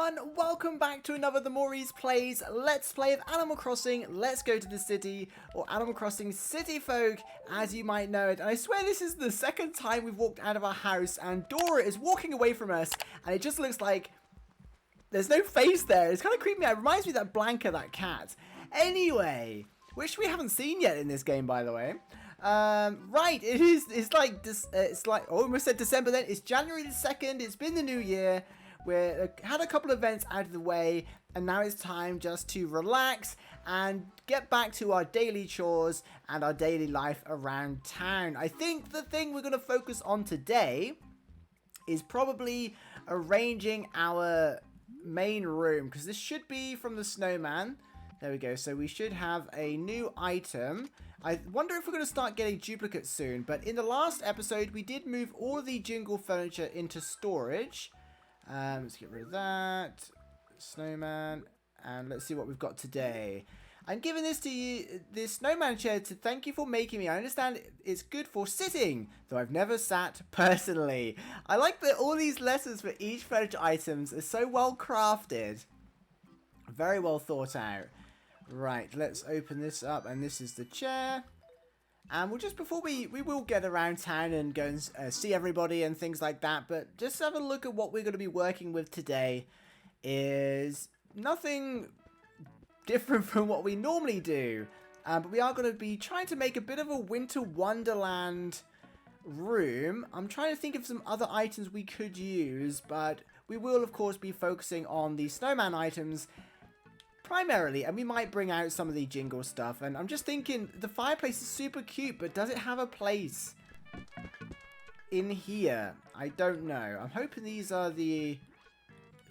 everyone, welcome back to another The Mori's Plays Let's Play of Animal Crossing Let's Go to the City, or Animal Crossing City Folk, as you might know it. And I swear this is the second time we've walked out of our house and Dora is walking away from us, and it just looks like there's no face there. It's kind of creepy. It reminds me of that Blanca, that cat. Anyway, which we haven't seen yet in this game, by the way. Right, it's like, oh, I almost said December then. It's January the 2nd. It's been the new year. We've had a couple of events out of the way, and now it's time just to relax and get back to our daily chores and our daily life around town. I think the thing we're going to focus on today is probably arranging our main room, because this should be from the Snowman. There we go. So we should have a new item. I wonder if we're going to start getting duplicates soon, but in the last episode we did move all of the jingle furniture into storage. Let's get rid of that. Snowman. And let's see what we've got today. I'm giving this to you, this Snowman chair, to thank you for making me. I understand it's good for sitting, though I've never sat personally. I like that all these letters for each furniture items are so well crafted. Very well thought out. Right, let's open this up, and this is the chair. And we'll just, before we will get around town and go and see everybody and things like that, but just have a look at what we're going to be working with today. Is nothing different from what we normally do, but we are going to be trying to make a bit of a winter wonderland room. I'm trying to think of some other items we could use, but we will of course be focusing on the Snowman items primarily, and we might bring out some of the jingle stuff. And I'm just thinking, the fireplace is super cute, but does it have a place in here? I don't know. I'm hoping these are the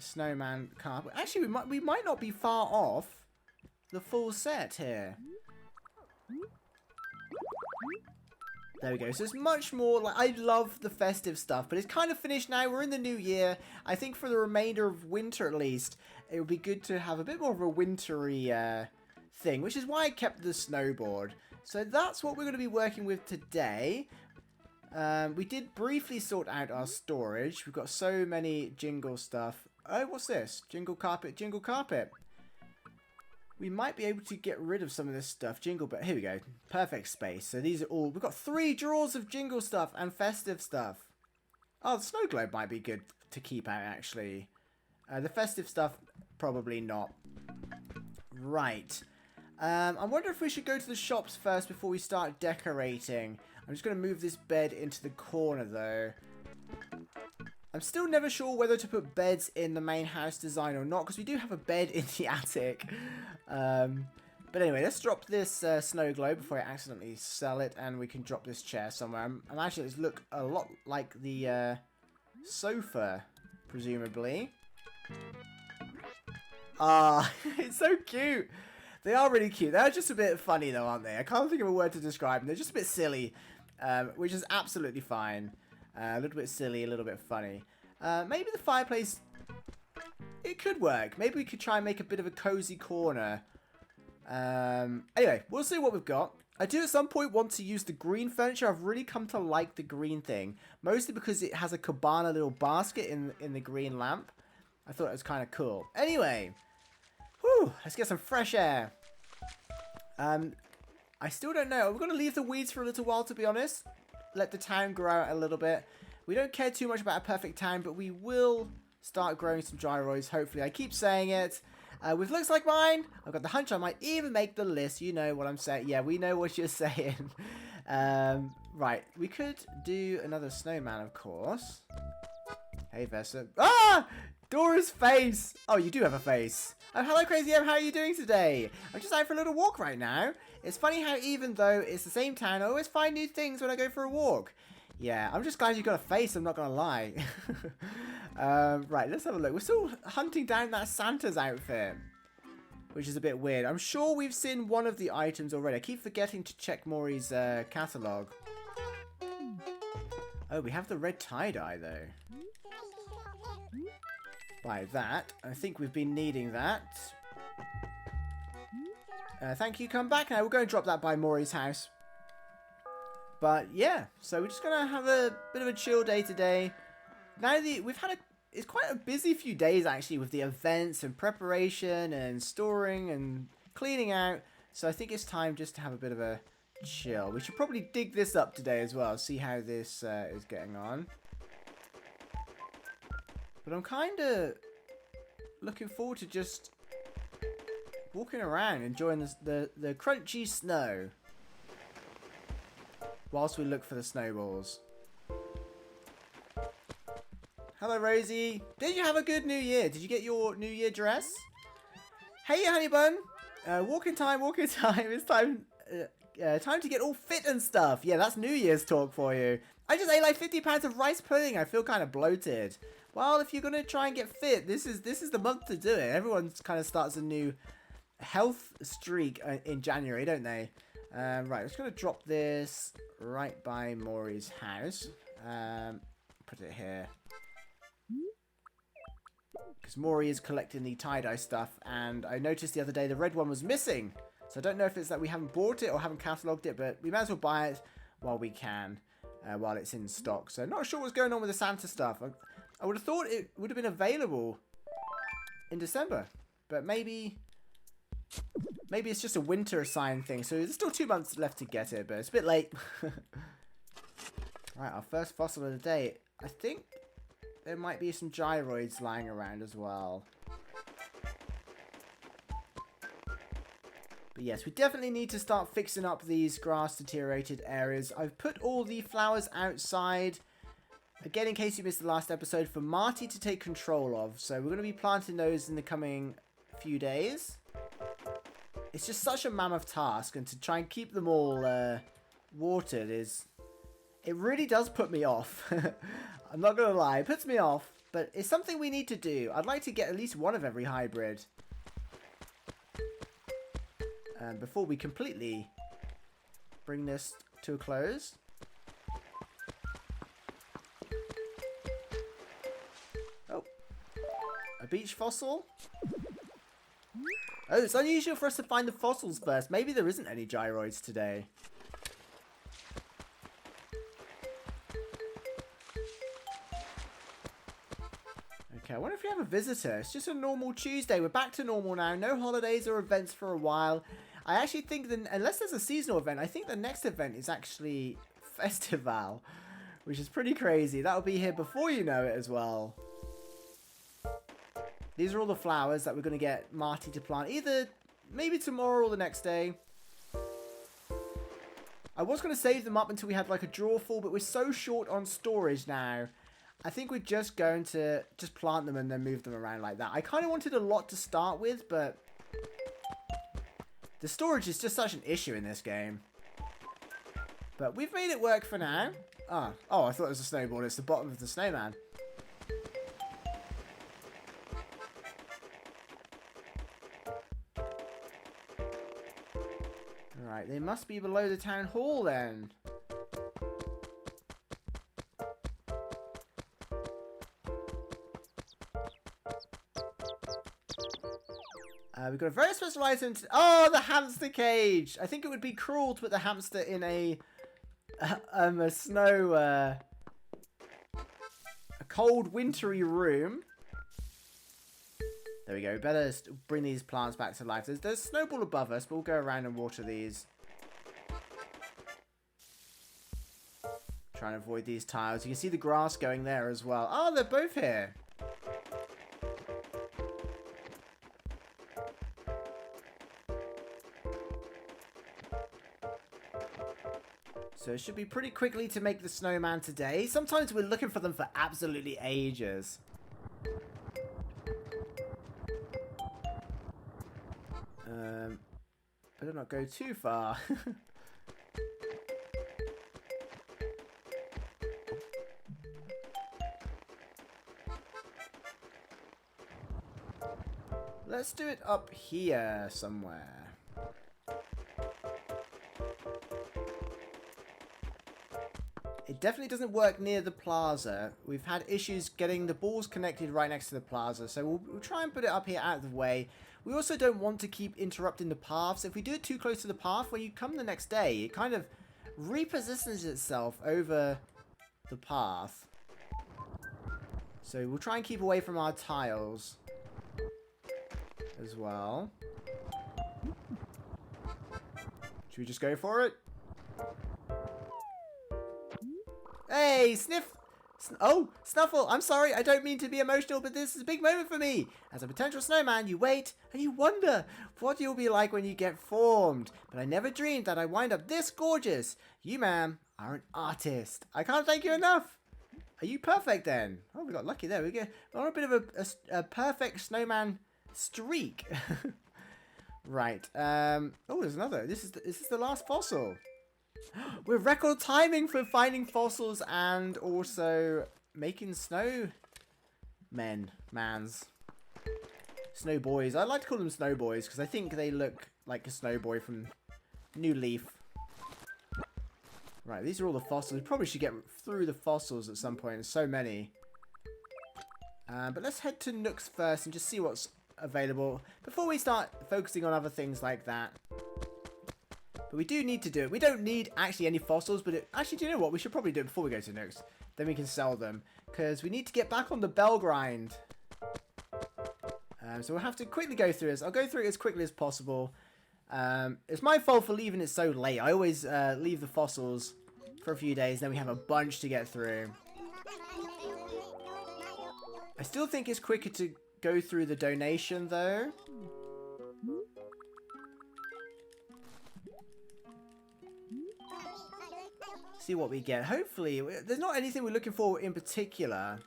Snowman carpet. Actually, we might not be far off the full set here. There we go. So it's much more like, I love the festive stuff, but it's kind of finished now. We're in the new year. I think for the remainder of winter at least, it would be good to have a bit more of a wintry thing, which is why I kept the snowboard. So that's what we're going to be working with today. We did briefly sort out our storage. We've got so many jingle stuff. Oh, what's this? Jingle carpet, jingle carpet. We might be able to get rid of some of this stuff. Jingle, but here we go. Perfect space. So these are all... We've got 3 drawers of jingle stuff and festive stuff. Oh, the snow globe might be good to keep out, actually. The festive stuff, probably not. Right. I wonder if we should go to the shops first before we start decorating. I'm just going to move this bed into the corner, though. I'm still never sure whether to put beds in the main house design or not, because we do have a bed in the attic. But anyway, let's drop this snow globe before I accidentally sell it, and we can drop this chair somewhere. I'm actually, it's look a lot like the sofa, presumably. Ah, it's so cute. They are really cute. They're just a bit funny though, aren't they? I can't think of a word to describe them. They're just a bit silly, which is absolutely fine. A little bit silly, a little bit funny. Maybe the fireplace, it could work. Maybe we could try and make a bit of a cozy corner. Anyway, we'll see what we've got. I do at some point want to use the green furniture. I've really come to like the green thing. Mostly because it has a cabana little basket in the green lamp. I thought it was kind of cool. Anyway, whew, let's get some fresh air. I still don't know. We're going to leave the weeds for a little while, to be honest. Let the town grow out a little bit. We don't care too much about a perfect town, but we will start growing some gyroids, hopefully. I keep saying it. With looks like mine, I've got the hunch I might even make the list. You know what I'm saying. Yeah, we know what you're saying. Right, we could do another snowman, of course. Hey, Vesta. Ah! Dora's face! Oh, you do have a face. Oh, hello, Crazy M. How are you doing today? I'm just out for a little walk right now. It's funny how even though it's the same town, I always find new things when I go for a walk. Yeah, I'm just glad you got a face, I'm not going to lie. Right, let's have a look. We're still hunting down that Santa's outfit, which is a bit weird. I'm sure we've seen one of the items already. I keep forgetting to check Mori's catalogue. Oh, we have the red tie-dye, though. Buy that. I think we've been needing that. Thank you, come back now. We'll go and drop that by Mori's house. But yeah, so we're just going to have a bit of a chill day today. Now we've had it's quite a busy few days actually with the events and preparation and storing and cleaning out. So I think it's time just to have a bit of a chill. We should probably dig this up today as well, see how this is getting on. But I'm kind of looking forward to just walking around, enjoying the crunchy snow whilst we look for the snowballs. Hello, Rosie. Did you have a good New Year? Did you get your New Year dress? Hey, honey bun. Walking time, walking time. It's time time to get all fit and stuff. Yeah, that's New Year's talk for you. I just ate like 50 pounds of rice pudding. I feel kind of bloated. Well, if you're going to try and get fit, this is the month to do it. Everyone kind of starts a new health streak in January, don't they? Right, I'm just going to drop this right by Mori's house. Put it here. Because Mori is collecting the tie-dye stuff, and I noticed the other day the red one was missing. So I don't know if it's that we haven't bought it or haven't catalogued it, but we might as well buy it while we can, while it's in stock. So not sure what's going on with the Santa stuff. I would have thought it would have been available in December, but maybe it's just a winter assigned thing. So there's still 2 months left to get it, but it's a bit late. Right, our first fossil of the day. I think there might be some gyroids lying around as well. But yes, we definitely need to start fixing up these grass deteriorated areas. I've put all the flowers outside, again in case you missed the last episode, for Marty to take control of. So we're going to be planting those in the coming few days. It's just such a mammoth task, and to try and keep them all watered it really does put me off. I'm not going to lie, it puts me off, but it's something we need to do. I'd like to get at least one of every hybrid before we completely bring this to a close. Oh, a beach fossil. Oh, it's unusual for us to find the fossils first. Maybe there isn't any gyroids today. Okay, I wonder if we have a visitor. It's just a normal Tuesday. We're back to normal now. No holidays or events for a while. I actually think that unless there's a seasonal event, I think the next event is actually Festival, which is pretty crazy. That'll be here before you know it as well. These are all the flowers that we're going to get Marty to plant either maybe tomorrow or the next day. I was going to save them up until we had like a drawer full, but we're so short on storage now. I think we're just going to just plant them and then move them around like that. I kind of wanted a lot to start with, but the storage is just such an issue in this game. But we've made it work for now. Oh, I thought it was a snowball. It's the bottom of the snowman. Alright, they must be below the town hall then. We've got a very special item. Oh, the hamster cage! I think it would be cruel to put the hamster in a snow, a cold, wintry room. There we go. Better bring these plants back to life. There's a snowball above us, but we'll go around and water these. Trying to avoid these tiles. You can see the grass going there as well. Oh, they're both here. So it should be pretty quickly to make the snowman today. Sometimes we're looking for them for absolutely ages. Better not go too far. Let's do it up here somewhere. It definitely doesn't work near the plaza. We've had issues getting the balls connected right next to the plaza, so we'll try and put it up here out of the way. We also don't want to keep interrupting the paths. If we do it too close to the path, when you come the next day, it kind of repositions itself over the path. So we'll try and keep away from our tiles as well. Should we just go for it? Hey, Sniff! Oh, Snuffle, I'm sorry, I don't mean to be emotional, but this is a big moment for me. As a potential snowman, you wait and you wonder what you'll be like when you get formed. But I never dreamed that I'd wind up this gorgeous. You, ma'am, are an artist. I can't thank you enough. Are you perfect then? Oh, we got lucky there. We're on a bit of a perfect snowman streak. Right. Oh, there's another. This is the last fossil. We're record timing for finding fossils and also making snow mans. Snow boys. I like to call them snow boys because I think they look like a snow boy from New Leaf. Right, these are all the fossils. We probably should get through the fossils at some point. There's so many. But let's head to Nooks first and just see what's available before we start focusing on other things like that. But we do need to do it. We don't need actually any fossils, but actually, do you know what? We should probably do it before we go to Nooks. Then we can sell them because we need to get back on the bell grind. So we'll have to quickly go through this. I'll go through it as quickly as possible. It's my fault for leaving it so late. I always leave the fossils for a few days, then we have a bunch to get through. I still think it's quicker to go through the donation though. See what we get. Hopefully, there's not anything we're looking for in particular.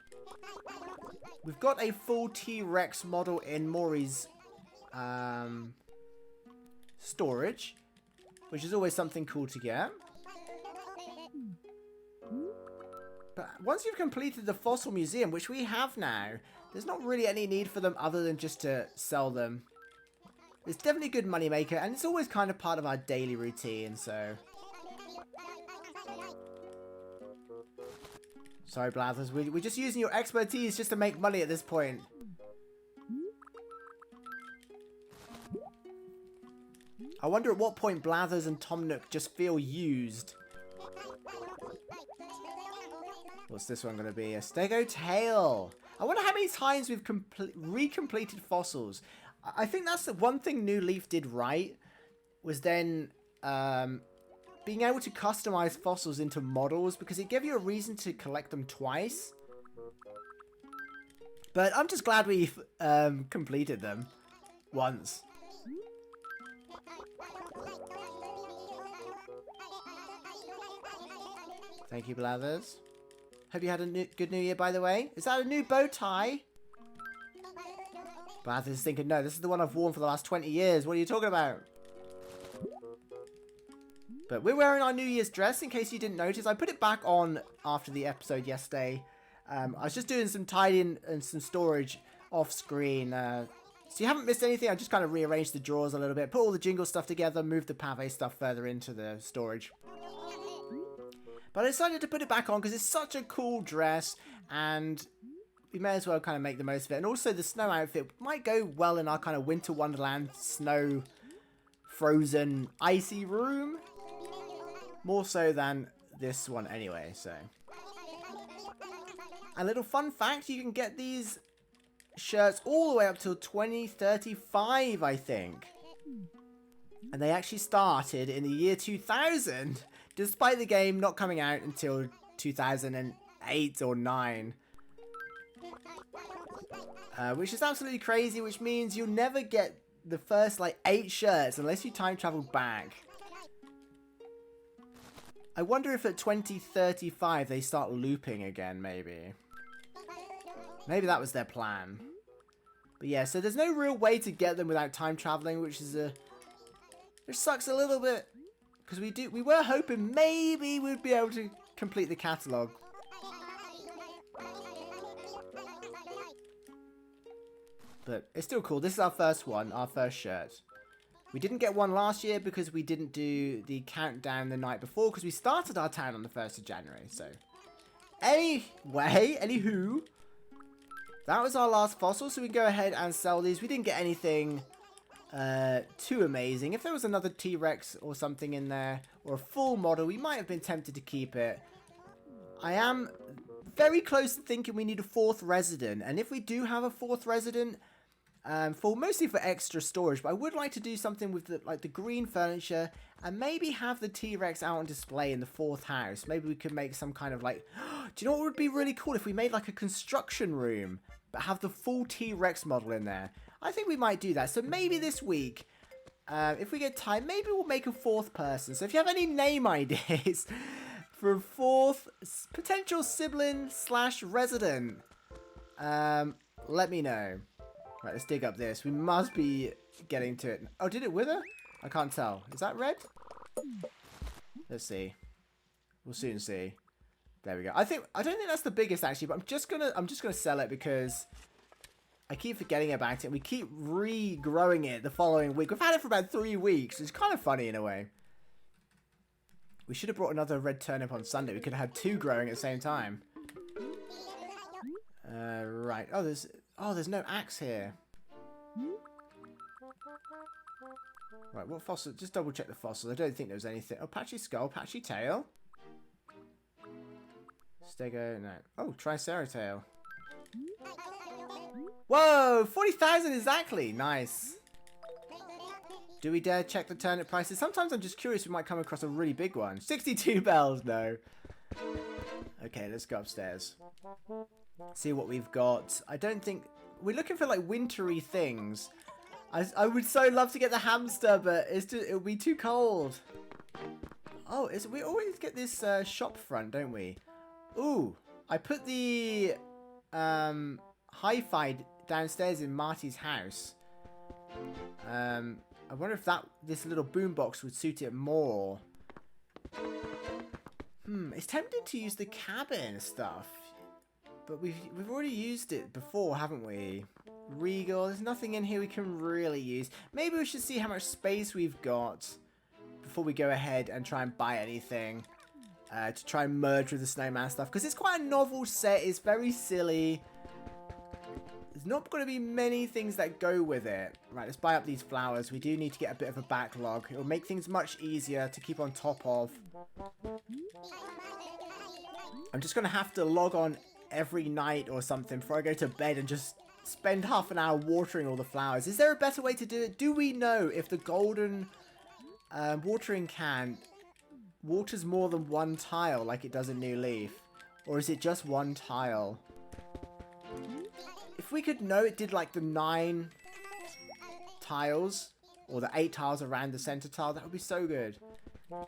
We've got a full T-Rex model in Mori's storage, which is always something cool to get. But once you've completed the fossil museum, which we have now, there's not really any need for them other than just to sell them. It's definitely a good money maker, and it's always kind of part of our daily routine, so... Sorry, Blathers, we're just using your expertise just to make money at this point. I wonder at what point Blathers and Tom Nook just feel used. What's this one going to be? A Stego tail. I wonder how many times we've recompleted fossils. I think that's the one thing New Leaf did right, was then being able to customize fossils into models, because it gave you a reason to collect them twice. But I'm just glad we've completed them once. Thank you, Blathers. Hope you had a good New Year, by the way. Is that a new bow tie? Blathers is thinking, no, this is the one I've worn for the last 20 years. What are you talking about? But we're wearing our New Year's dress, in case you didn't notice. I put it back on after the episode yesterday. I was just doing some tidying and some storage off screen. So you haven't missed anything. I just kind of rearranged the drawers a little bit, put all the jingle stuff together, moved the pave stuff further into the storage. But I decided to put it back on because it's such a cool dress, and we may as well kind of make the most of it. And also the snow outfit might go well in our kind of winter wonderland, snow, frozen, icy room. More so than this one anyway, so. A little fun fact, you can get these shirts all the way up till 2035, I think. And they actually started in the year 2000. Despite the game not coming out until 2008 or 9. Which is absolutely crazy, which means you'll never get the first, like, 8 shirts unless you time travel back. I wonder if at 2035 they start looping again, maybe. Maybe that was their plan. But yeah, so there's no real way to get them without time traveling, which is which sucks a little bit. Because we were hoping maybe we'd be able to complete the catalogue. But it's still cool. This is our first one, our first shirt. We didn't get one last year because we didn't do the countdown the night before, because we started our town on the 1st of January. So, anywho, that was our last fossil, so we can go ahead and sell these. We didn't get anything too amazing. If there was another T-Rex or something in there, or a full model, we might have been tempted to keep it. I am very close to thinking we need a 4th resident. And if we do have a 4th resident, mostly for extra storage, but I would like to do something with the green furniture and maybe have the T-Rex out on display in the 4th house. Maybe we could make some kind of like, do you know what would be really cool if we made like a construction room, but have the full T-Rex model in there? I think we might do that. So maybe this week, if we get time, maybe we'll make a 4th person. So if you have any name ideas for a 4th potential sibling / resident, let me know. Right, let's dig up this. We must be getting to it. Oh, did it wither? I can't tell. Is that red? Let's see. We'll soon see. There we go. I don't think that's the biggest actually, but I'm just gonna sell it because I keep forgetting about it. We keep regrowing it the following week. We've had it for about 3 weeks. It's kind of funny in a way. We should have brought another red turnip on Sunday. We could have had 2 growing at the same time. Right. Oh, there's no axe here. Right, what fossil? Just double check the fossils. I don't think there was anything. Oh, patchy skull, patchy tail. Stego, no. Oh, triceratops. Whoa, 40,000 exactly. Nice. Do we dare check the turnip prices? Sometimes I'm just curious. We might come across a really big one. 62 bells, no. Okay, let's go upstairs. See what we've got. I don't think... We're looking for like wintry things. I would so love to get the hamster, but it'll be too cold. Oh, we always get this shop front, don't we? Ooh, I put the hi-fi downstairs in Marty's house. I wonder if this little boombox would suit it more. It's tempting to use the cabin stuff. But we've already used it before, haven't we? Regal, there's nothing in here we can really use. Maybe we should see how much space we've got before we go ahead and try and buy anything. To try and merge with the Snowman stuff. Because it's quite a novel set, it's very silly. There's not going to be many things that go with it. Right, let's buy up these flowers. We do need to get a bit of a backlog. It'll make things much easier to keep on top of. I'm just going to have to log on every night or something before I go to bed and just spend half an hour watering all the flowers. Is there a better way to do it? Do we know if the golden watering can waters more than 1 tile like it does in New Leaf? Or is it just 1 tile? If we could know it did like the 9 tiles or the 8 tiles around the center tile, that would be so good. But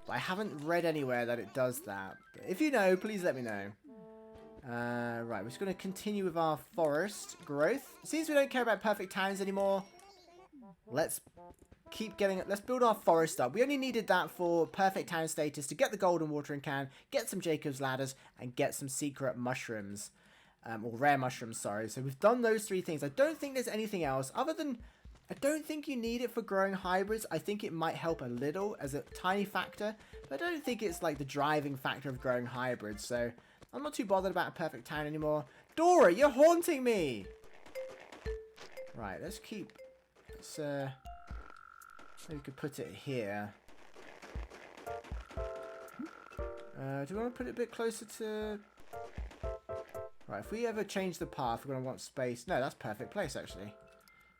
I haven't read anywhere that it does that. But if you know, please let me know. Right, we're just going to continue with our forest growth. It seems we don't care about perfect towns anymore. Let's keep getting it. Let's build our forest up. We only needed that for perfect town status to get the golden watering can, get some Jacob's ladders, and get some secret mushrooms. Or rare mushrooms, sorry. So we've done those 3 things. I don't think there's anything else other than... I don't think you need it for growing hybrids. I think it might help a little as a tiny factor. But I don't think it's like the driving factor of growing hybrids. So... I'm not too bothered about a perfect town anymore. Dora, you're haunting me! Right, let's keep... maybe we could put it here. Do we want to put it a bit closer to... Right, if we ever change the path, we're going to want space. No, that's perfect place, actually.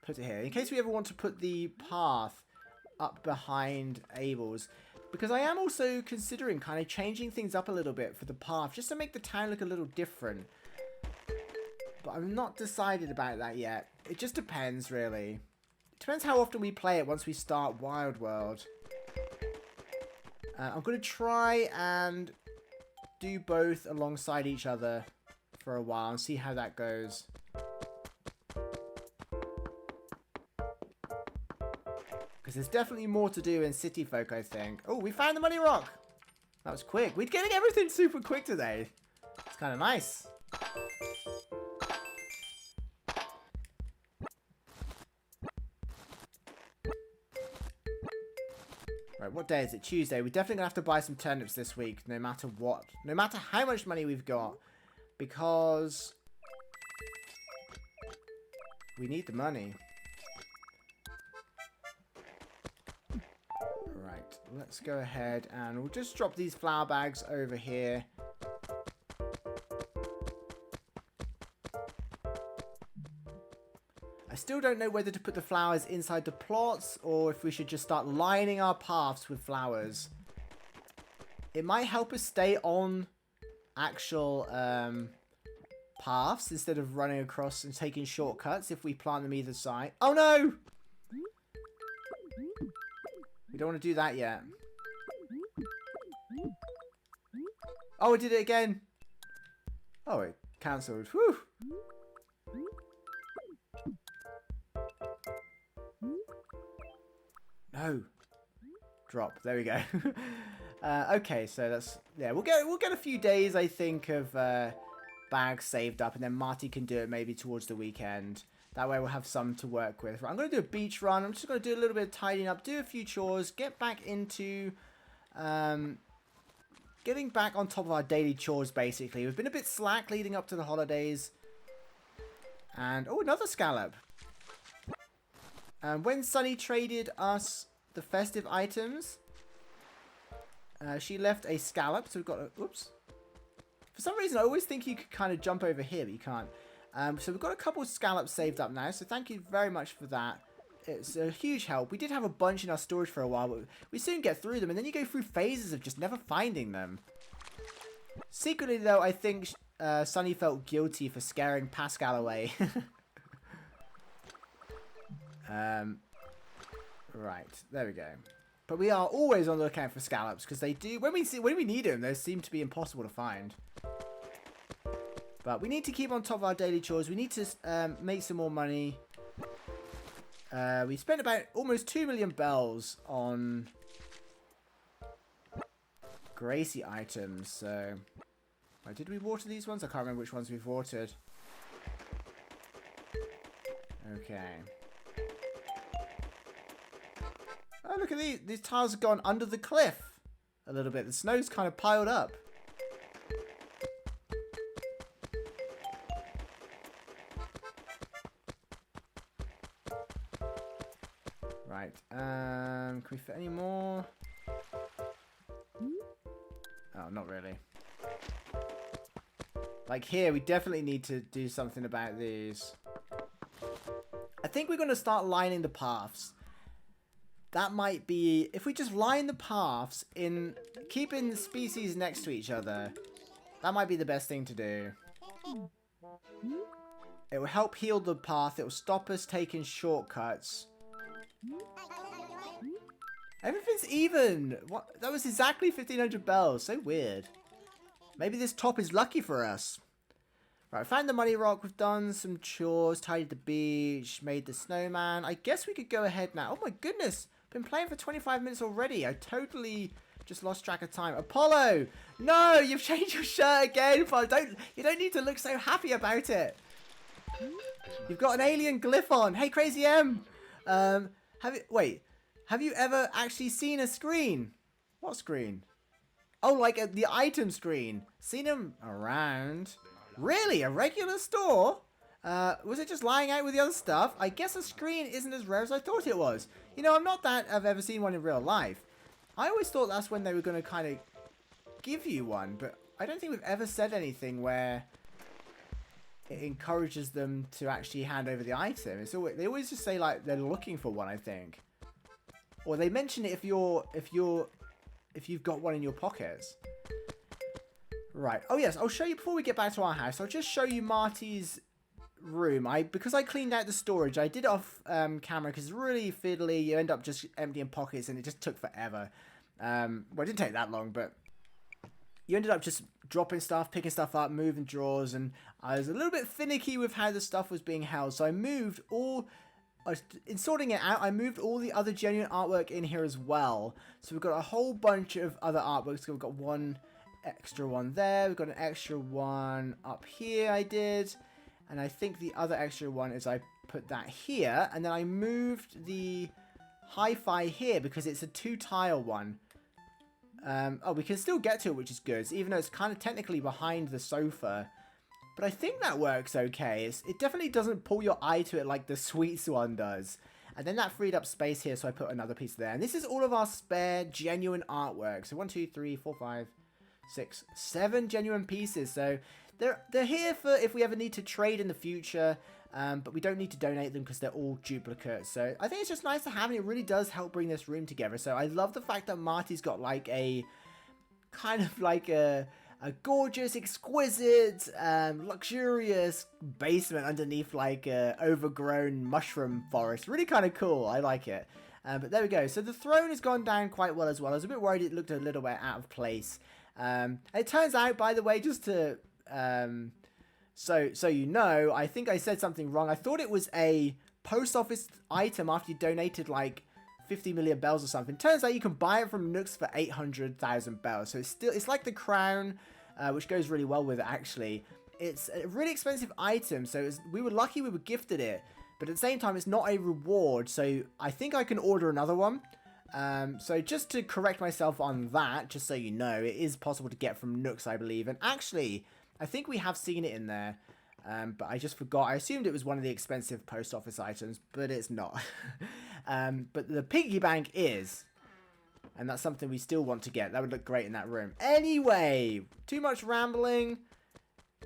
Put it here. In case we ever want to put the path up behind Abel's. Because I am also considering kind of changing things up a little bit for the path, just to make the town look a little different. But I'm not decided about that yet. It just depends, really. It depends how often we play it once we start Wild World. I'm going to try and do both alongside each other for a while and see how that goes. Because there's definitely more to do in City Folk, I think. Oh, we found the money rock! That was quick. We're getting everything super quick today. It's kind of nice. Right, what day is it? Tuesday. We're definitely going to have to buy some turnips this week, no matter what. No matter how much money we've got. Because we need the money. Right, let's go ahead and we'll just drop these flour bags over here. I still don't know whether to put the flowers inside the plots or if we should just start lining our paths with flowers. It might help us stay on actual paths instead of running across and taking shortcuts if we plant them either side. Oh no! We don't want to do that yet. Oh, I did it again. Oh, it cancelled. Whew. No. Drop. There we go. Okay, so that's, yeah, we'll get a few days, I think, of bags saved up, and then Marty can do it maybe towards the weekend. That way we'll have some to work with. Right, I'm going to do a beach run. I'm just going to do a little bit of tidying up, do a few chores, get back into getting back on top of our daily chores, basically. We've been a bit slack leading up to the holidays. And, oh, another scallop. When Sunny traded us the festive items, she left a scallop. So we've got a, oops. For some reason, I always think you could kind of jump over here, but you can't. So we've got a couple of scallops saved up now. So thank you very much for that. It's a huge help. We did have a bunch in our storage for a while, but we soon get through them. And then you go through phases of just never finding them. Secretly, though, I think Sunny felt guilty for scaring Pascal away. Right, there we go. But we are always on the lookout for scallops because they do, when we need them, they seem to be impossible to find. But we need to keep on top of our daily chores. We need to make some more money. We spent about almost 2 million bells on Gracie items. So, did we water these ones? I can't remember which ones we've watered. Okay. Oh, look at these. These tiles have gone under the cliff a little bit. The snow's kind of piled up. Right. Can we fit any more? Oh, not really. Like here, we definitely need to do something about these. I think we're going to start lining the paths. That might be, if we just line the paths in, keeping the species next to each other, that might be the best thing to do. It will help heal the path. It will stop us taking shortcuts. Everything's even. What? That was exactly 1,500 bells. So weird. Maybe this top is lucky for us. Right, found the money rock. We've done some chores, tidied the beach, made the snowman. I guess we could go ahead now. Oh my goodness. Been playing for 25 minutes already. I totally just lost track of time. Apollo! No, you've changed your shirt again. You don't need to look so happy about it. You've got an alien glyph on. Hey, Crazy M. Have you ever actually seen a screen? What screen? Oh, like the item screen. Seen them around. Really? A regular store? Was it just lying out with the other stuff? I guess a screen isn't as rare as I thought it was. You know, I'm not that I've ever seen one in real life. I always thought that's when they were going to kind of give you one, but I don't think we've ever said anything where it encourages them to actually hand over the item. It's always, they always just say like they're looking for one, I think. Or they mention it if you've got one in your pockets. Right. Oh yes, I'll show you before we get back to our house. I'll just show you Marty's room. Because I cleaned out the storage, I did it off camera because it's really fiddly. You end up just emptying pockets and it just took forever. Well, it didn't take that long, but you ended up just dropping stuff, picking stuff up, moving drawers, and I was a little bit finicky with how the stuff was being held, so I moved all. In sorting it out, I moved all the other genuine artwork in here as well. So we've got a whole bunch of other artworks. We've got one extra one there. We've got an extra one up here I did. And I think the other extra one is I put that here. And then I moved the hi-fi here because it's a 2-tile one. Oh, we can still get to it, which is good. Even though it's kind of technically behind the sofa. But I think that works okay. It definitely doesn't pull your eye to it like the Sweets one does. And then that freed up space here, so I put another piece there. And this is all of our spare genuine artwork. So 1, 2, 3, 4, 5, 6, 7 genuine pieces. So they're here for if we ever need to trade in the future. But we don't need to donate them because they're all duplicates. So I think it's just nice to have, and it really does help bring this room together. So I love the fact that Marty's got like a kind of like a gorgeous, exquisite, luxurious basement underneath like a overgrown mushroom forest. Really kind of cool. I like it. But there we go. So the throne has gone down quite well as well. I was a bit worried it looked a little bit out of place. It turns out, by the way, just to... So you know, I think I said something wrong. I thought it was a post office item after you donated like 50 million bells or something. Turns out you can buy it from Nooks for 800,000 bells. So it's like the crown, which goes really well with it actually. It's a really expensive item, so we were lucky we were gifted it. But at the same time, it's not a reward, so I think I can order another one. So just to correct myself on that, just so you know, it is possible to get from Nooks, I believe. And actually... I think we have seen it in there, but I just forgot. I assumed it was one of the expensive post office items, but it's not. But the piggy bank is, and that's something we still want to get. That would look great in that room. Anyway, too much rambling,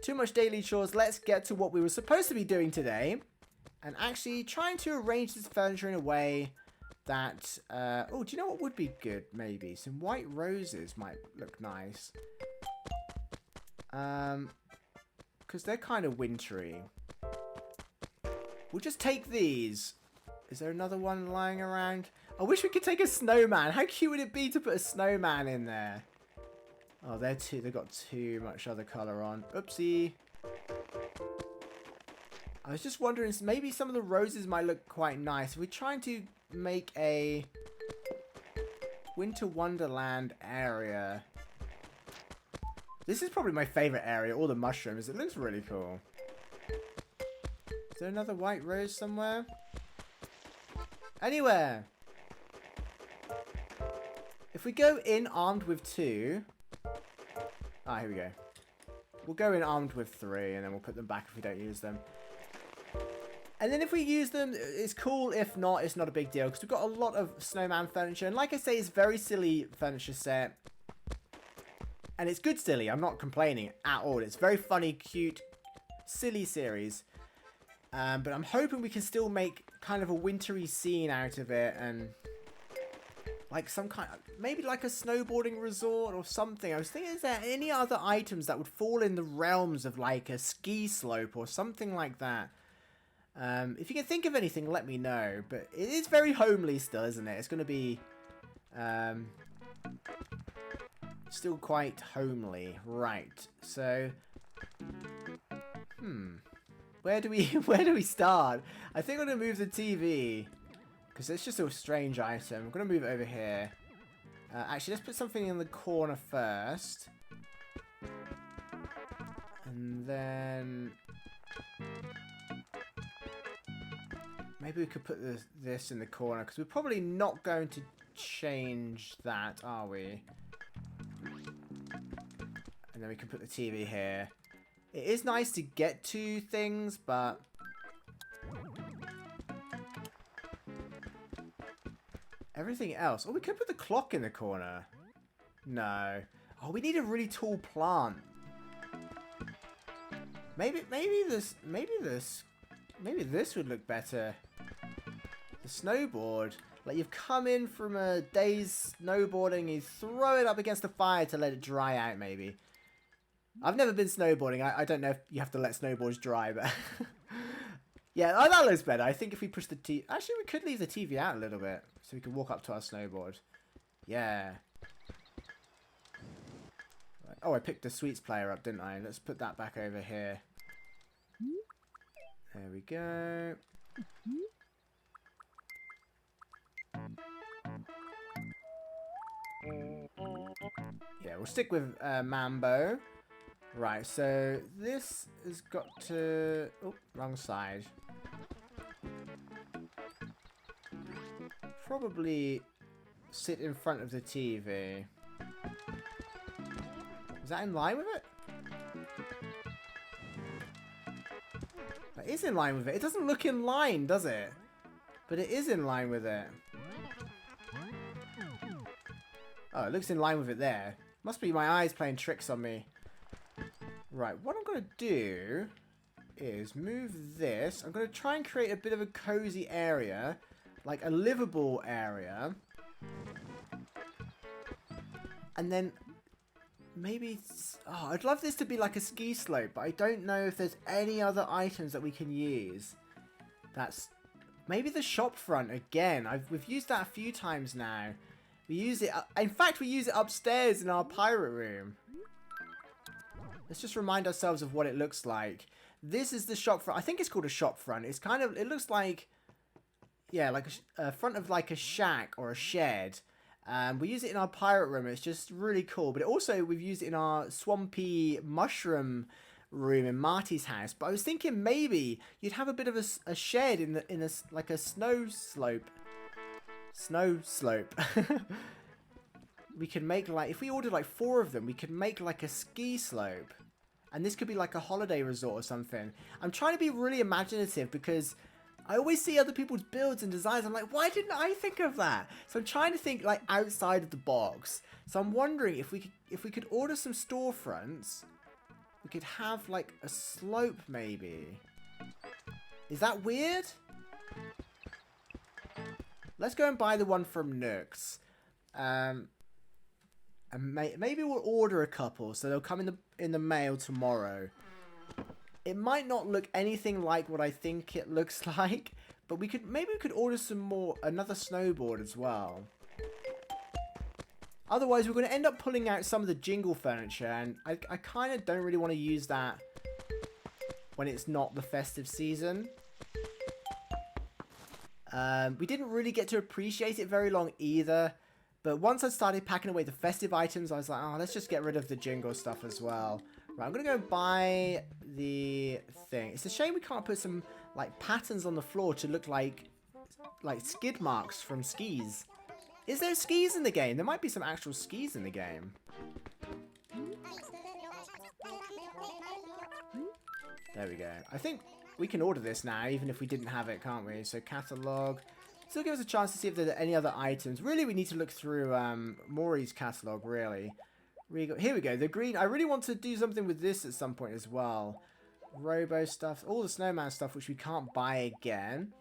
too much daily chores. Let's get to what we were supposed to be doing today, and actually trying to arrange this furniture in a way that... oh, do you know what would be good? Maybe some white roses might look nice. Because they're kind of wintry. We'll just take these. Is there another one lying around? I wish we could take a snowman. How cute would it be to put a snowman in there? Oh, they've got too much other colour on. Oopsie. I was just wondering, maybe some of the roses might look quite nice. We're trying to make a Winter Wonderland area. This is probably my favourite area, all the mushrooms. It looks really cool. Is there another white rose somewhere? Anywhere! If we go in armed with 2... Ah, here we go. We'll go in armed with 3, and then we'll put them back if we don't use them. And then if we use them, it's cool. If not, it's not a big deal, because we've got a lot of snowman furniture. And like I say, it's very silly furniture set. And it's good silly, I'm not complaining at all. It's very funny, cute, silly series. But I'm hoping we can still make kind of a wintry scene out of it. And like some kind of, maybe like a snowboarding resort or something. I was thinking, is there any other items that would fall in the realms of like a ski slope or something like that? If you can think of anything, let me know. But it is very homely still, isn't it? It's going to be... still quite homely. Right. So where do we start? I think I'm gonna move the TV because it's just a strange item. I'm gonna move it over here. Actually, let's put something in the corner first, and then maybe we could put this in the corner, because we're probably not going to change that, are we? And then we can put the TV here. It is nice to get to things, but... everything else... oh, we could put the clock in the corner. No. Oh, we need a really tall plant. Maybe this would look better. The snowboard. Like, you've come in from a day's snowboarding, you throw it up against the fire to let it dry out, maybe. I've never been snowboarding. I don't know if you have to let snowboards dry, but... yeah, oh, that looks better. I think if we push the TV... actually, we could leave the TV out a little bit, so we can walk up to our snowboard. Yeah. Oh, I picked the sweets player up, didn't I? Let's put that back over here. There we go. Yeah, we'll stick with Mambo. Right, so this has got to... oh, wrong side. Probably sit in front of the TV. Is that in line with it? That is in line with it. It doesn't look in line, does it? But it is in line with it. Oh, it looks in line with it there. Must be my eyes playing tricks on me. Right, what I'm going to do is move this. I'm going to try and create a bit of a cozy area, like a livable area. And then maybe... Oh, I'd love this to be like a ski slope, but I don't know if there's any other items that we can use. That's... Maybe the shop front again. We've used that a few times now. We use it... In fact, we use it upstairs in our pirate room. Let's just remind ourselves of what it looks like. This is the shop front. I think it's called a shop front. It's kind of... It looks like... Yeah, like a front of like a shack or a shed. We use it in our pirate room. It's just really cool. But also, we've used it in our swampy mushroom room in Marty's house. But I was thinking maybe you'd have a bit of a shed in a like a snow slope. Snow slope. We could make like, if we ordered like 4 of them, we could make like a ski slope. And this could be like a holiday resort or something. I'm trying to be really imaginative because I always see other people's builds and designs. I'm like, why didn't I think of that? So I'm trying to think like outside of the box. So I'm wondering if we could order some storefronts, we could have like a slope maybe. Is that weird? Let's go and buy the one from Nooks. And maybe we'll order a couple so they'll come in the mail tomorrow. It might not look anything like what I think it looks like, but maybe we could order another snowboard as well. Otherwise, we're going to end up pulling out some of the jingle furniture, and I kind of don't really want to use that when it's not the festive season. We didn't really get to appreciate it very long either. But once I started packing away the festive items, I was like, oh, let's just get rid of the jingle stuff as well. Right, I'm going to go buy the thing. It's a shame we can't put some, like, patterns on the floor to look like skid marks from skis. Is there skis in the game? There might be some actual skis in the game. There we go. I think we can order this now, even if we didn't have it, can't we? So, catalog. Still give us a chance to see if there are any other items. Really, we need to look through Mori's catalog, really. Here we go. The green. I really want to do something with this at some point as well. Robo stuff. All the Snowman stuff, which we can't buy again.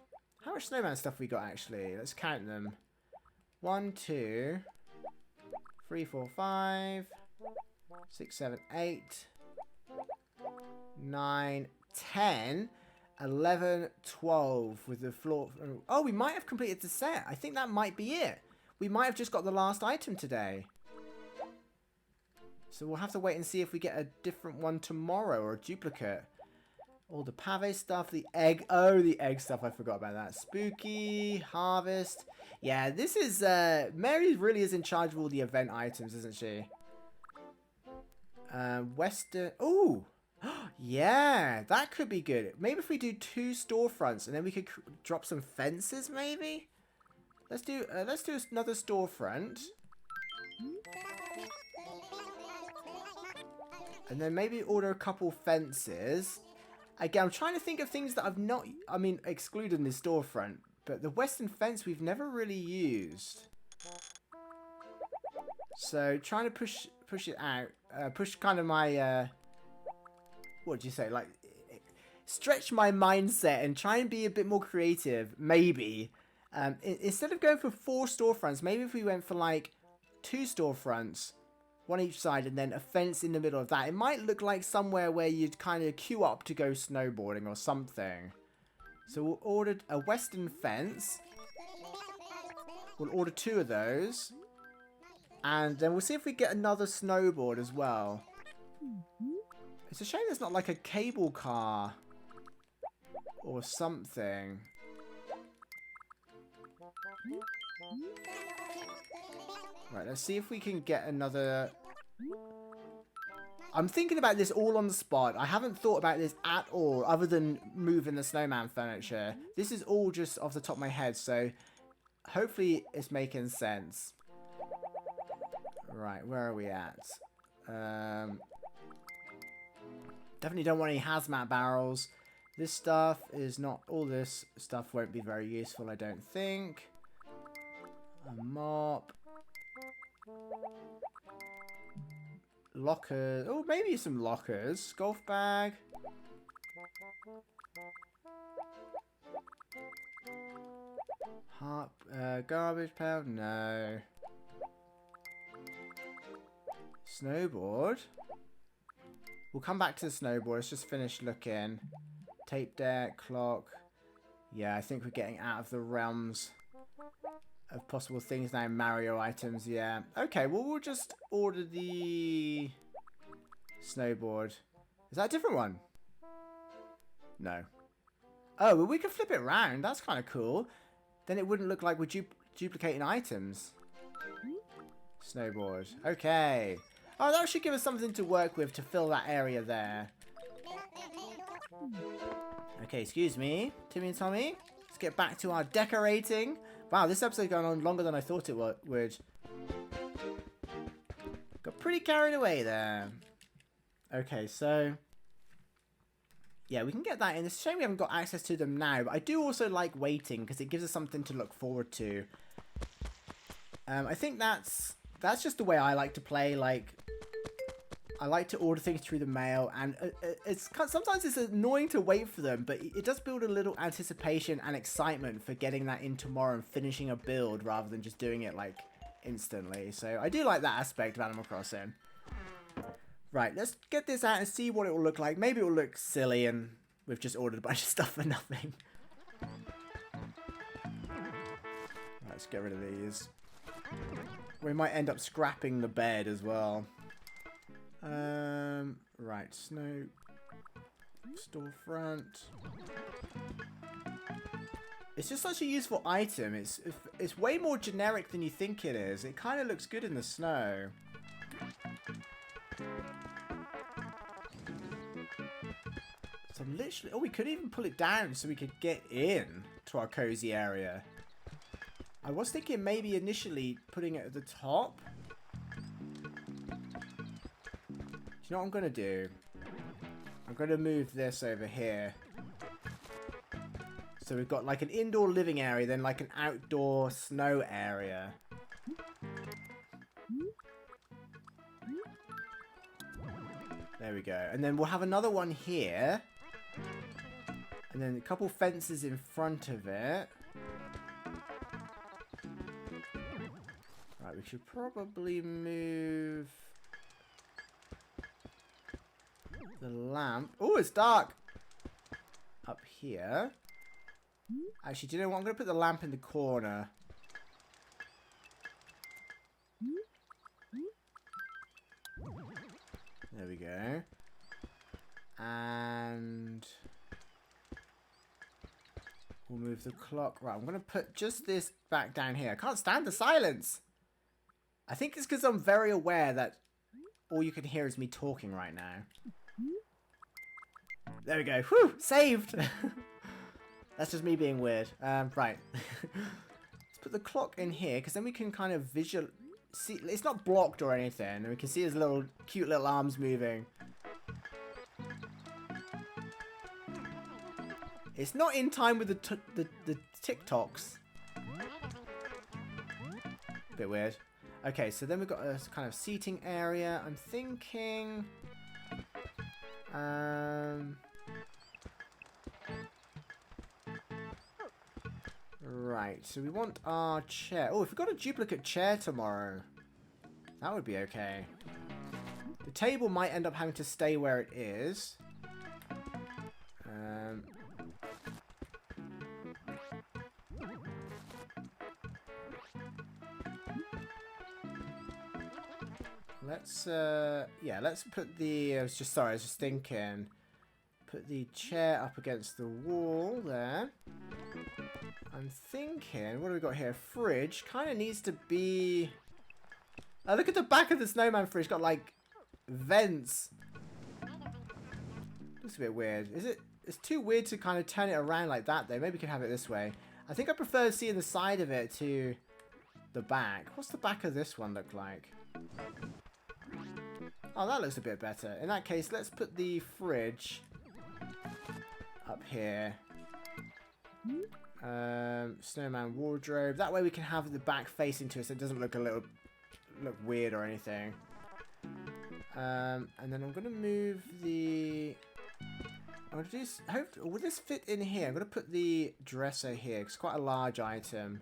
How much Snowman stuff we got, actually? Let's count them. 1, 2, 3, 4, 5, 6, 7, 8, 9, 10... 11, 12 with the floor. Oh, we might have completed the set. I think that might be it. We might have just got the last item today. So we'll have to wait and see if we get a different one tomorrow or a duplicate. All the pave stuff, the egg. Oh, the egg stuff. I forgot about that. Spooky, harvest. Yeah, this is... Mary really is in charge of all the event items, isn't she? Western... Ooh! Yeah, that could be good. Maybe if we do 2 storefronts and then we could drop some fences, maybe? Let's do another storefront. And then maybe order a couple fences. Again, I'm trying to think of things that I've not... I mean, excluding the storefront. But the western fence we've never really used. So, trying to push it out. Push kind of my... what do you say? Like, stretch my mindset and try and be a bit more creative, maybe. Instead of going for 4 storefronts, maybe if we went for like 2 storefronts, 1 each side, and then a fence in the middle of that. It might look like somewhere where you'd kind of queue up to go snowboarding or something. So we'll order a western fence. We'll order 2 of those. And then we'll see if we get another snowboard as well. It's a shame there's not like a cable car or something. Right, let's see if we can get another... I'm thinking about this all on the spot. I haven't thought about this at all other than moving the snowman furniture. This is all just off the top of my head, so hopefully it's making sense. Right, where are we at? Definitely don't want any hazmat barrels. This stuff is not... All this stuff won't be very useful, I don't think. A mop. Lockers. Oh, maybe some lockers. Golf bag. Garbage pail. No. Snowboard. We'll come back to the snowboard. Let's just finish looking. Tape deck, clock. Yeah, I think we're getting out of the realms of possible things now. Mario items, yeah. Okay, well, we'll just order the snowboard. Is that a different one? No. Oh, well, we can flip it around. That's kind of cool. Then it wouldn't look like we're duplicating items. Snowboard. Okay. Oh, that should give us something to work with to fill that area there. Okay, excuse me, Timmy and Tommy. Let's get back to our decorating. Wow, this episode's going on longer than I thought it would. Got pretty carried away there. Okay, so... yeah, we can get that in. It's a shame we haven't got access to them now, but I do also like waiting because it gives us something to look forward to. I think that's just the way I like to play. Like, I like to order things through the mail, and sometimes it's annoying to wait for them, but it does build a little anticipation and excitement for getting that in tomorrow and finishing a build rather than just doing it like instantly. So I do like that aspect of Animal Crossing. Right, let's get this out and see what it will look like. Maybe it will look silly and we've just ordered a bunch of stuff for nothing. Right, let's get rid of these. We might end up scrapping the bed as well. Right, snow storefront. It's just such a useful item. It's way more generic than you think it is. It kind of looks good in the snow. So I'm literally... oh, we could even pull it down so we could get in to our cozy area. I was thinking maybe initially putting it at the top. Do you know what I'm going to do? I'm going to move this over here. So we've got like an indoor living area, then like an outdoor snow area. There we go. And then we'll have another one here. And then a couple fences in front of it. Right, we should probably move the lamp. Oh, it's dark! Up here. Actually, do you know what? I'm going to put the lamp in the corner. There we go. And we'll move the clock. Right, I'm going to put just this back down here. I can't stand the silence. I think it's because I'm very aware that all you can hear is me talking right now. There we go. Whew! Saved! That's just me being weird. Right. Let's put the clock in here, because then we can kind of visual... see, it's not blocked or anything, and we can see his little cute little arms moving. It's not in time with the TikToks. Bit weird. Okay, so then we've got a kind of seating area. I'm thinking... right, so we want our chair. Oh, if we've got a duplicate chair tomorrow, that would be okay. The table might end up having to stay where it is. Let's put the, I was just thinking, put the chair up against the wall there. I'm thinking, what do we got here? Fridge kind of needs to be... oh, look at the back of the Snowman fridge, got like vents. Looks a bit weird. Is it? It's too weird to kind of turn it around like that though. Maybe we can have it this way. I think I prefer seeing the side of it to the back. What's the back of this one look like? Oh, that looks a bit better. In that case, let's put the fridge up here. Snowman wardrobe. That way we can have the back facing to us so it doesn't look look weird or anything. And then I'm going to move the... I'm going to do... Will this fit in here? I'm going to put the dresser here. It's quite a large item.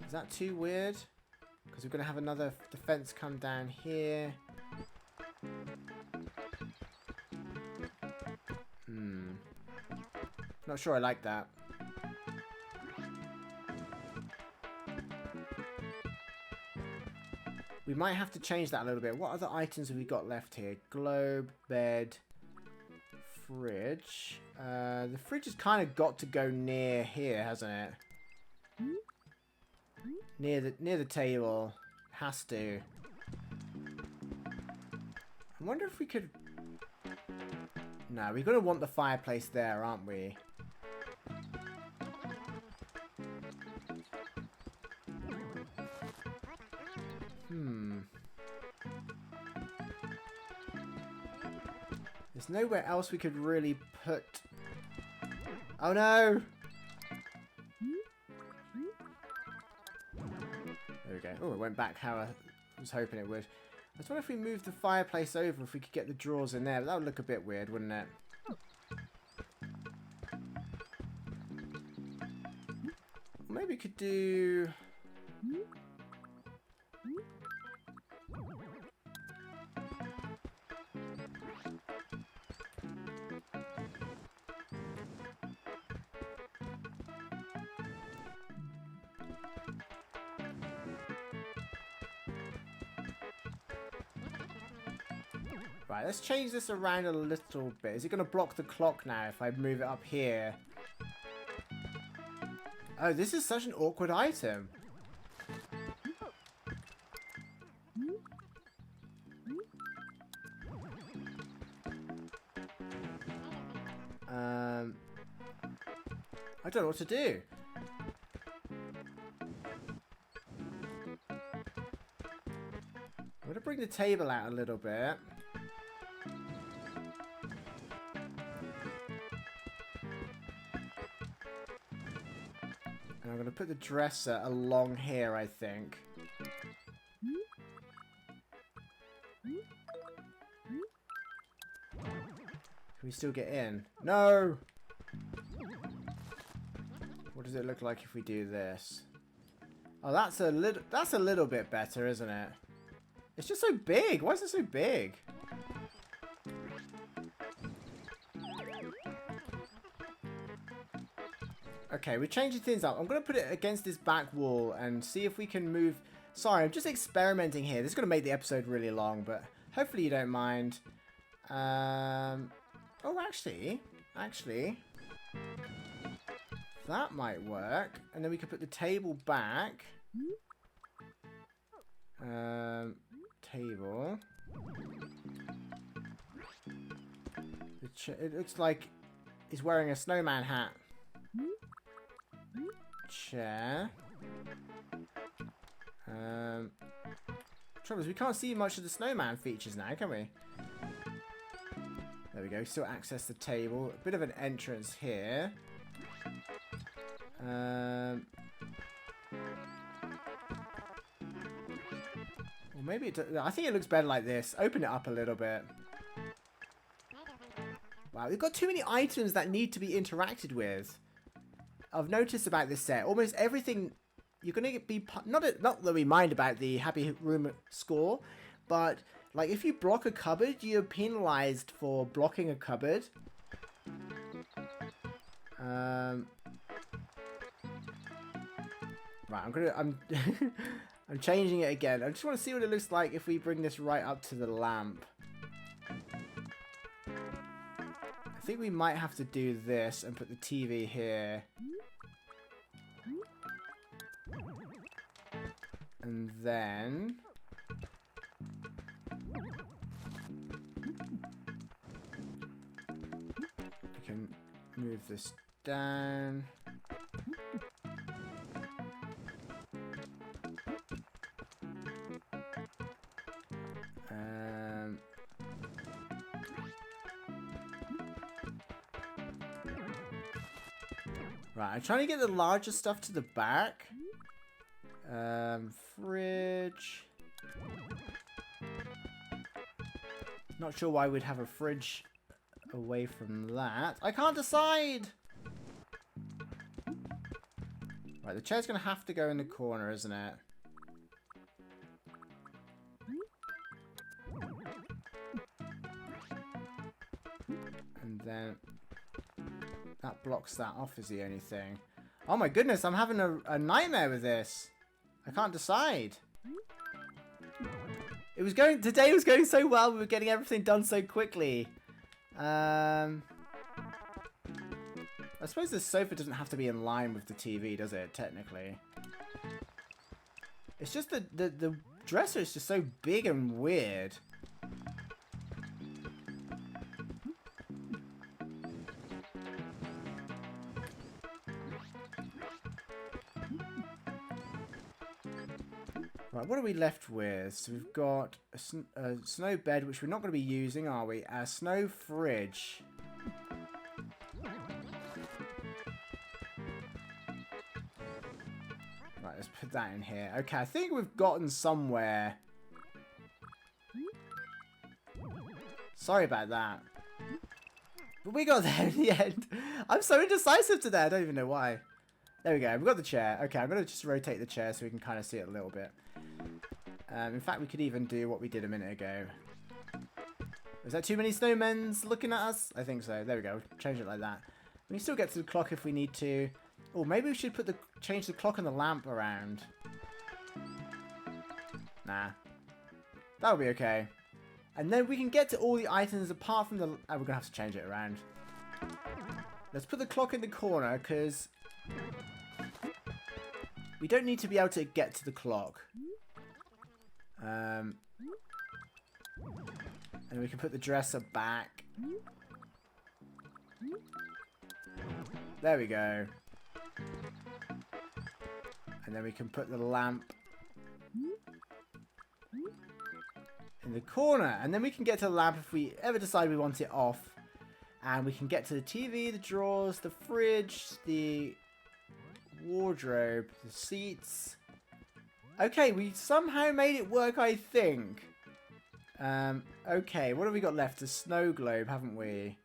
Is that too weird? Because we're going to have another defense come down here. Not sure I like that. We might have to change that a little bit. What other items have we got left here? Globe, bed, fridge. The fridge has kind of got to go near here, hasn't it? Near the table. Has to. I wonder if we could... No, we're going to want the fireplace there, aren't we? There's nowhere else we could really put... Oh no! There we go. Oh, it went back how I was hoping it would. I just wonder if we moved the fireplace over, if we could get the drawers in there. But that would look a bit weird, wouldn't it? Maybe we could do... Right, let's change this around a little bit. Is it going to block the clock now if I move it up here? Oh, this is such an awkward item. I don't know what to do. I'm going to bring the table out a little bit. And I'm going to put the dresser along here, I think. Can we still get in? No! What does it look like if we do this? Oh, that's a little bit better, isn't it? It's just so big. Why is it so big? Okay, we're changing things up. I'm going to put it against this back wall and see if we can move... Sorry, I'm just experimenting here. This is going to make the episode really long, but hopefully you don't mind. Oh, actually... That might work. And then we could put the table back. Table. It looks like he's wearing a snowman hat. Chair. Trouble is we can't see much of the snowman features now, can we? There we go. Still access the table. A bit of an entrance here. Well, maybe it. I think it looks better like this. Open it up a little bit. Wow, we've got too many items that need to be interacted with. I've noticed about this set, almost everything you're gonna be not that we mind about the happy room score, but like if you block a cupboard, you're penalized for blocking a cupboard. Right, I'm I'm changing it again. I just want to see what it looks like if we bring this right up to the lamp. I think we might have to do this and put the TV here. And then... we can move this down. Right, I'm trying to get the larger stuff to the back. Fridge. Not sure why we'd have a fridge away from that. I can't decide! Right, the chair's going to have to go in the corner, isn't it? And then that blocks that off is the only thing. Oh my goodness, I'm having a nightmare with this. I can't decide. Today was going so well, we were getting everything done so quickly. I suppose this sofa doesn't have to be in line with the TV, does it, technically? It's just the dresser is just so big and weird. Right, what are we left with? So we've got a snow bed, which we're not going to be using, are we? A snow fridge. Right, let's put that in here. Okay, I think we've gotten somewhere. Sorry about that. But we got there in the end. I'm so indecisive today, I don't even know why. There we go, we've got the chair. Okay, I'm going to just rotate the chair so we can kind of see it a little bit. In fact, we could even do what we did a minute ago. Is that too many snowmen looking at us? I think so. There we go. Change it like that. We can still get to the clock if we need to. Or maybe we should change the clock and the lamp around. Nah. That'll be okay. And then we can get to all the items apart from the... Oh, we're going to have to change it around. Let's put the clock in the corner because... we don't need to be able to get to the clock. And we can put the dresser back. There we go. And then we can put the lamp in the corner. And then we can get to the lamp if we ever decide we want it off. And we can get to the TV, the drawers, the fridge, the wardrobe, the seats. Okay, we somehow made it work, I think. Okay, what have we got left? A snow globe, haven't we?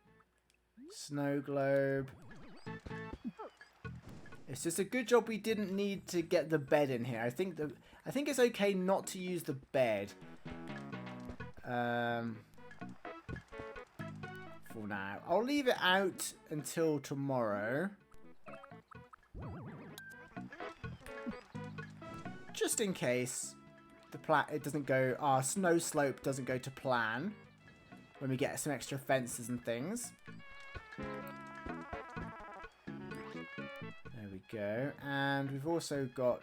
Snow globe. It's just a good job we didn't need to get the bed in here. I think it's okay not to use the bed. For now. I'll leave it out until tomorrow. Just in case our snow slope doesn't go to plan when we get some extra fences and things. There we go. And we've also got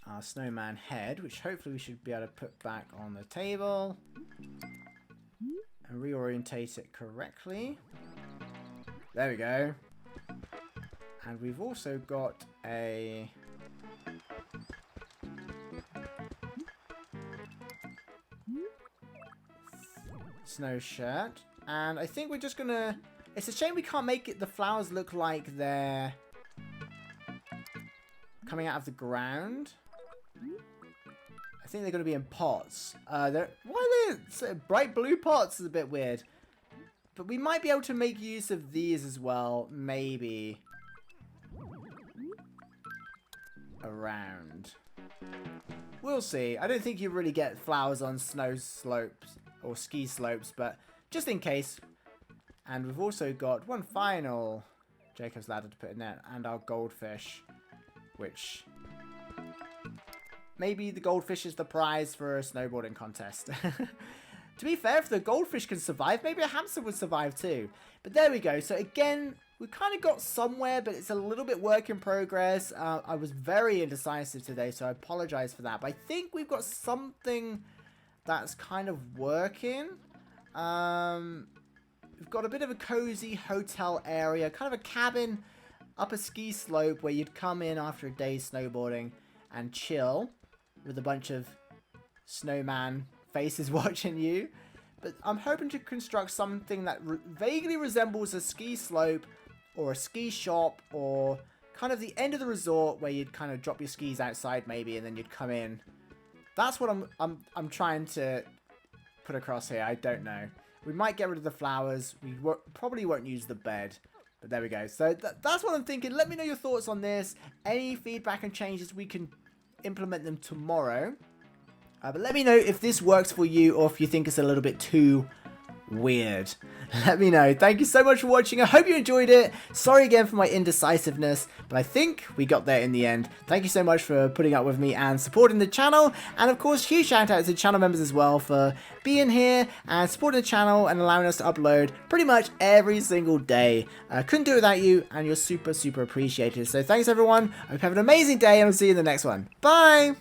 our snowman head, which hopefully we should be able to put back on the table and reorientate it correctly. There we go. And we've also got a snow shirt. And I think we're just gonna... It's a shame we can't make the flowers look like they're coming out of the ground. I think they're going to be in pots. Why are they so bright blue pots? Is a bit weird. But we might be able to make use of these as well, maybe. Around. We'll see. I don't think you really get flowers on snow slopes or ski slopes, but just in case. And we've also got one final Jacob's ladder to put in there, and our goldfish, which maybe the goldfish is the prize for a snowboarding contest. To be fair, if the goldfish can survive, maybe a hamster would survive too. But there we go. So again, we kind of got somewhere, but it's a little bit work in progress. I was very indecisive today, so I apologize for that. But I think we've got something that's kind of working. We've got a bit of a cozy hotel area, kind of a cabin up a ski slope where you'd come in after a day's snowboarding and chill with a bunch of snowman faces watching you. But I'm hoping to construct something that vaguely resembles a ski slope or a ski shop or kind of the end of the resort where you'd kind of drop your skis outside maybe, and then you'd come in. That's what I'm trying to put across here. I don't know. We might get rid of the flowers. We probably won't use the bed. But there we go. So that's what I'm thinking. Let me know your thoughts on this. Any feedback and changes, we can implement them tomorrow. But let me know if this works for you or if you think it's a little bit too weird. Let me know. Thank you so much for watching. I hope you enjoyed it. Sorry again for my indecisiveness, but I think we got there in the end. Thank you so much for putting up with me and supporting the channel. And of course, huge shout out to channel members as well for being here and supporting the channel and allowing us to upload pretty much every single day. Couldn't do it without you, and you're super, super appreciated. So thanks everyone. I hope you have an amazing day, and I'll see you in the next one. Bye!